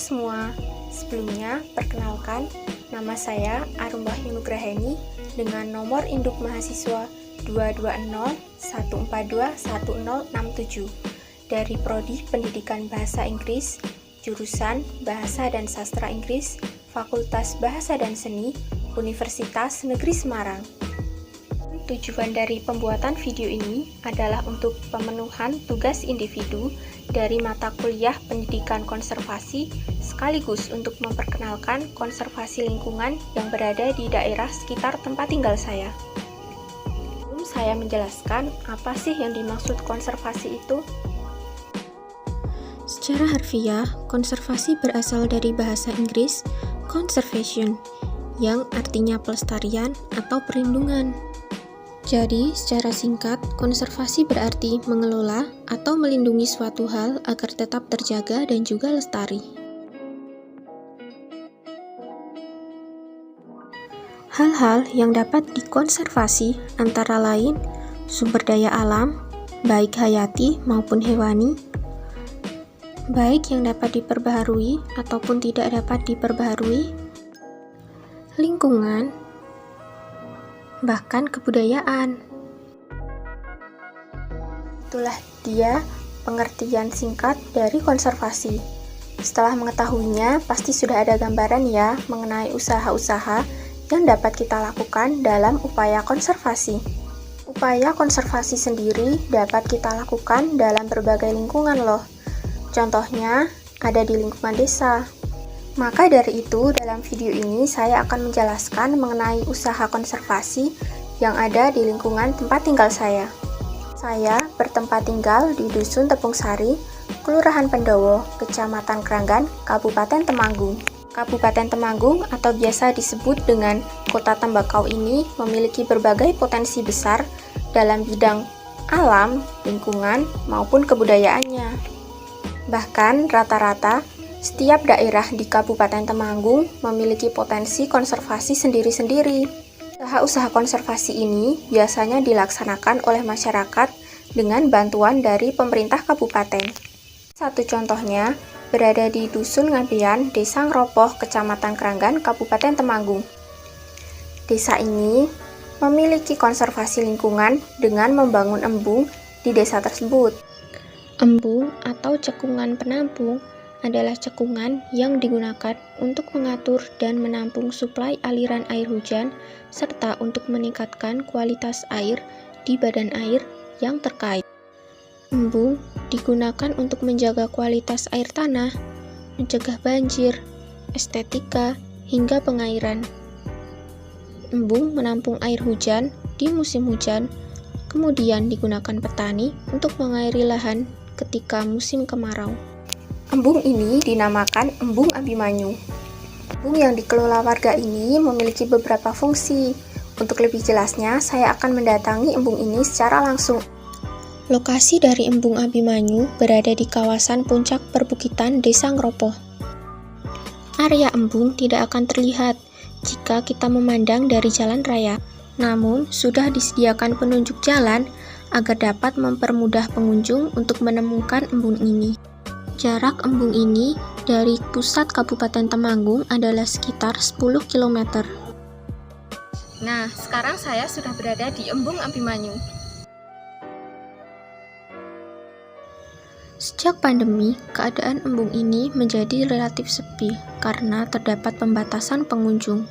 semua, sebelumnya perkenalkan, nama saya Arum Wahyu Nugraheni dengan nomor induk mahasiswa 220142167 dari Prodi Pendidikan Bahasa Inggris, jurusan Bahasa dan Sastra Inggris, Fakultas Bahasa dan Seni, Universitas Negeri Semarang. Tujuan dari pembuatan video ini adalah untuk pemenuhan tugas individu dari mata kuliah pendidikan konservasi sekaligus untuk memperkenalkan konservasi lingkungan yang berada di daerah sekitar tempat tinggal saya. Sebelum saya menjelaskan apa sih yang dimaksud konservasi itu? Secara harfiah, konservasi berasal dari bahasa Inggris conservation, yang artinya pelestarian atau perlindungan. Jadi, secara singkat, konservasi berarti mengelola atau melindungi suatu hal agar tetap terjaga dan juga lestari. Hal-hal yang dapat dikonservasi antara lain sumber daya alam, baik hayati maupun hewani, baik yang dapat diperbaharui ataupun tidak dapat diperbaharui, lingkungan, bahkan kebudayaan. Itulah dia pengertian singkat dari konservasi. Setelah mengetahuinya, pasti sudah ada gambaran ya mengenai usaha-usaha yang dapat kita lakukan dalam upaya konservasi. Upaya konservasi sendiri dapat kita lakukan dalam berbagai lingkungan loh. Contohnya, ada di lingkungan desa. Maka dari itu, dalam video ini saya akan menjelaskan mengenai usaha konservasi yang ada di lingkungan tempat tinggal saya. Saya bertempat tinggal di Dusun Tepung Sari, Kelurahan Pendowo, Kecamatan Kranggan, Kabupaten Temanggung. Kabupaten Temanggung atau biasa disebut dengan Kota Tembakau ini memiliki berbagai potensi besar dalam bidang alam, lingkungan, maupun kebudayaannya. Bahkan rata-rata setiap daerah di Kabupaten Temanggung memiliki potensi konservasi sendiri-sendiri. Usaha-usaha konservasi ini biasanya dilaksanakan oleh masyarakat dengan bantuan dari pemerintah kabupaten. Satu contohnya berada di Dusun Ngabean, Desa Ngropoh, Kecamatan Kranggan, Kabupaten Temanggung. Desa ini memiliki konservasi lingkungan dengan membangun embung di desa tersebut. Embung atau cekungan penampung adalah cekungan yang digunakan untuk mengatur dan menampung suplai aliran air hujan serta untuk meningkatkan kualitas air di badan air yang terkait. Embung digunakan untuk menjaga kualitas air tanah, mencegah banjir, estetika, hingga pengairan. Embung menampung air hujan di musim hujan, kemudian digunakan petani untuk mengairi lahan ketika musim kemarau. Embung ini dinamakan Embung Abimanyu. Embung yang dikelola warga ini memiliki beberapa fungsi. Untuk lebih jelasnya, saya akan mendatangi embung ini secara langsung. Lokasi dari Embung Abimanyu berada di kawasan puncak perbukitan Desa Ngropoh. Area embung tidak akan terlihat jika kita memandang dari jalan raya, namun sudah disediakan penunjuk jalan agar dapat mempermudah pengunjung untuk menemukan embung ini. Jarak embung ini dari pusat Kabupaten Temanggung adalah sekitar 10 km. Nah, sekarang saya sudah berada di Embung Abimanyu. Sejak pandemi, keadaan embung ini menjadi relatif sepi karena terdapat pembatasan pengunjung.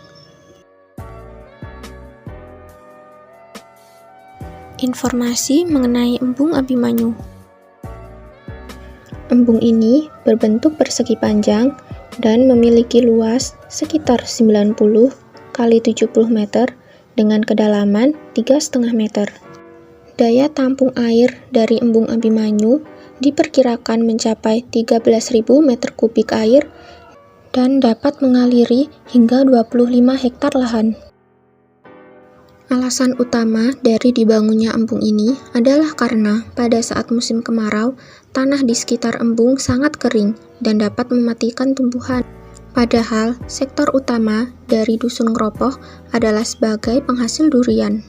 Informasi mengenai Embung Abimanyu. Embung ini berbentuk persegi panjang dan memiliki luas sekitar 90 x 70 meter dengan kedalaman 3,5 meter. Daya tampung air dari Embung Abimanyu diperkirakan mencapai 13.000 meter kubik air dan dapat mengaliri hingga 25 hektar lahan. Alasan utama dari dibangunnya embung ini adalah karena pada saat musim kemarau, tanah di sekitar embung sangat kering dan dapat mematikan tumbuhan. Padahal, sektor utama dari Dusun Ngropoh adalah sebagai penghasil durian.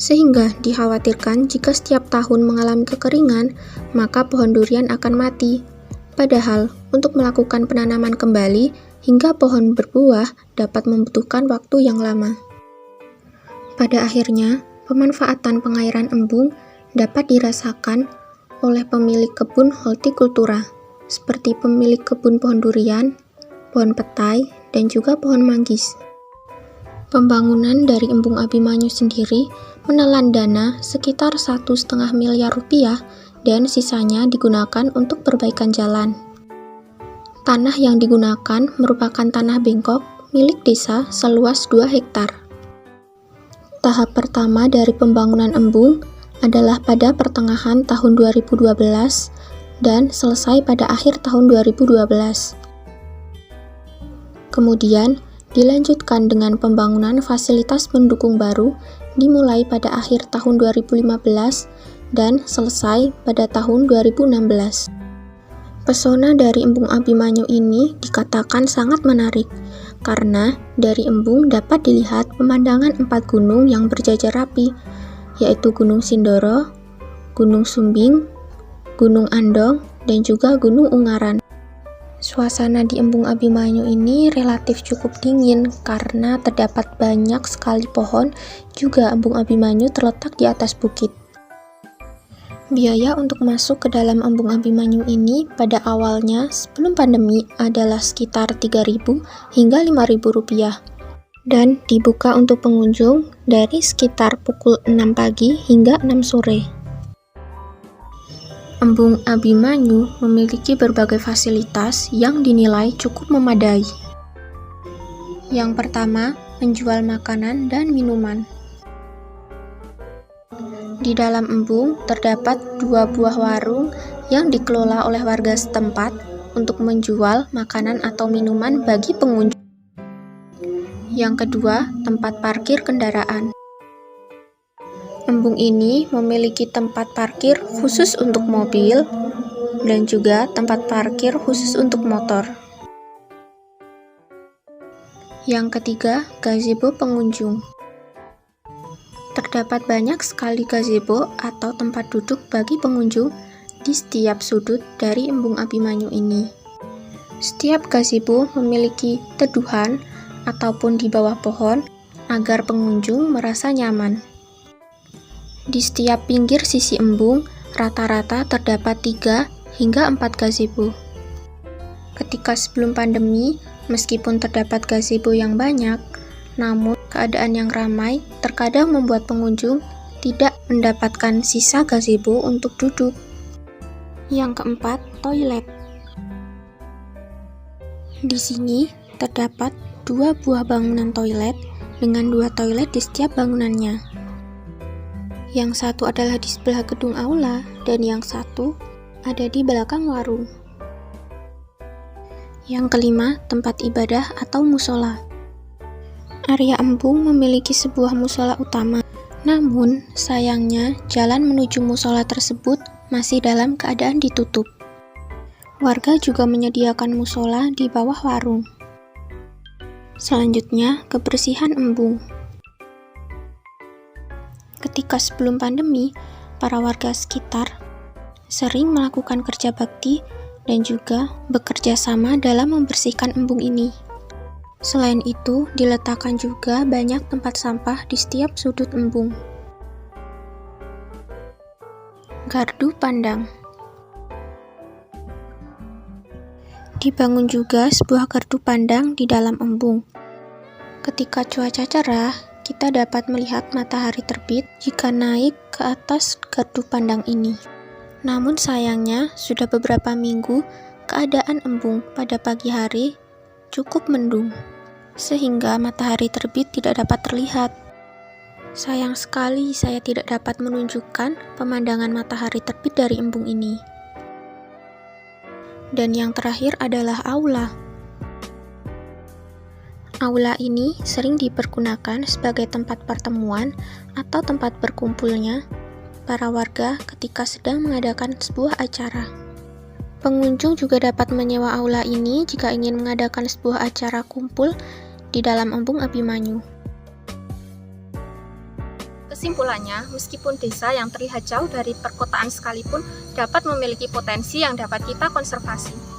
Sehingga dikhawatirkan jika setiap tahun mengalami kekeringan, maka pohon durian akan mati. Padahal, untuk melakukan penanaman kembali hingga pohon berbuah dapat membutuhkan waktu yang lama. Pada akhirnya, pemanfaatan pengairan embung dapat dirasakan oleh pemilik kebun hortikultura, seperti pemilik kebun pohon durian, pohon petai, dan juga pohon manggis. Pembangunan dari Embung Abimanyu sendiri menelan dana sekitar 1,5 miliar rupiah dan sisanya digunakan untuk perbaikan jalan. Tanah yang digunakan merupakan tanah bengkok milik desa seluas 2 hektar. Tahap pertama dari pembangunan embung adalah pada pertengahan tahun 2012 dan selesai pada akhir tahun 2012. Kemudian, dilanjutkan dengan pembangunan fasilitas pendukung baru dimulai pada akhir tahun 2015 dan selesai pada tahun 2016. Pesona dari Embung Abimanyu ini dikatakan sangat menarik karena dari embung dapat dilihat pemandangan 4 gunung yang berjajar rapi, yaitu Gunung Sindoro, Gunung Sumbing, Gunung Andong, dan juga Gunung Ungaran. Suasana di Embung Abimanyu ini relatif cukup dingin karena terdapat banyak sekali pohon, juga Embung Abimanyu terletak di atas bukit. Biaya untuk masuk ke dalam Embung Abimanyu ini pada awalnya sebelum pandemi adalah sekitar 3.000 hingga 5.000 rupiah dan dibuka untuk pengunjung dari sekitar pukul 6 pagi hingga 6 sore. Embung Abimanyu memiliki berbagai fasilitas yang dinilai cukup memadai. Yang pertama, menjual makanan dan minuman. Di dalam embung terdapat 2 buah warung yang dikelola oleh warga setempat untuk menjual makanan atau minuman bagi pengunjung. Yang kedua, tempat parkir kendaraan. Embung ini memiliki tempat parkir khusus untuk mobil dan juga tempat parkir khusus untuk motor. Yang ketiga, gazebo pengunjung. Terdapat banyak sekali gazebo atau tempat duduk bagi pengunjung di setiap sudut dari Embung Abimanyu ini. Setiap gazebo memiliki teduhan ataupun di bawah pohon agar pengunjung merasa nyaman. Di setiap pinggir sisi embung, rata-rata terdapat 3 hingga 4 gazebo. Ketika sebelum pandemi, meskipun terdapat gazebo yang banyak, namun keadaan yang ramai terkadang membuat pengunjung tidak mendapatkan sisa gazebo untuk duduk. Yang keempat, toilet. Di sini terdapat 2 buah bangunan toilet dengan 2 toilet di setiap bangunannya. Yang satu adalah di sebelah gedung aula dan yang satu ada di belakang warung. Yang kelima, tempat ibadah atau musola. Area embung memiliki sebuah musola utama, namun sayangnya jalan menuju musola tersebut masih dalam keadaan ditutup. Warga juga menyediakan musola di bawah warung. Selanjutnya, kebersihan embung. Ketika sebelum pandemi, para warga sekitar sering melakukan kerja bakti dan juga bekerja sama dalam membersihkan embung ini. Selain itu, diletakkan juga banyak tempat sampah di setiap sudut embung. Gardu pandang. Dibangun juga sebuah gardu pandang di dalam embung. Ketika cuaca cerah, kita dapat melihat matahari terbit jika naik ke atas gardu pandang ini. Namun sayangnya, sudah beberapa minggu keadaan embung pada pagi hari cukup mendung, sehingga matahari terbit tidak dapat terlihat. Sayang sekali saya tidak dapat menunjukkan pemandangan matahari terbit dari embung ini. Dan yang terakhir adalah aula. Aula ini sering dipergunakan sebagai tempat pertemuan atau tempat berkumpulnya para warga ketika sedang mengadakan sebuah acara. Pengunjung juga dapat menyewa aula ini jika ingin mengadakan sebuah acara kumpul di dalam Embung Abimanyu. Kesimpulannya, meskipun desa yang terlihat jauh dari perkotaan sekalipun dapat memiliki potensi yang dapat kita konservasi.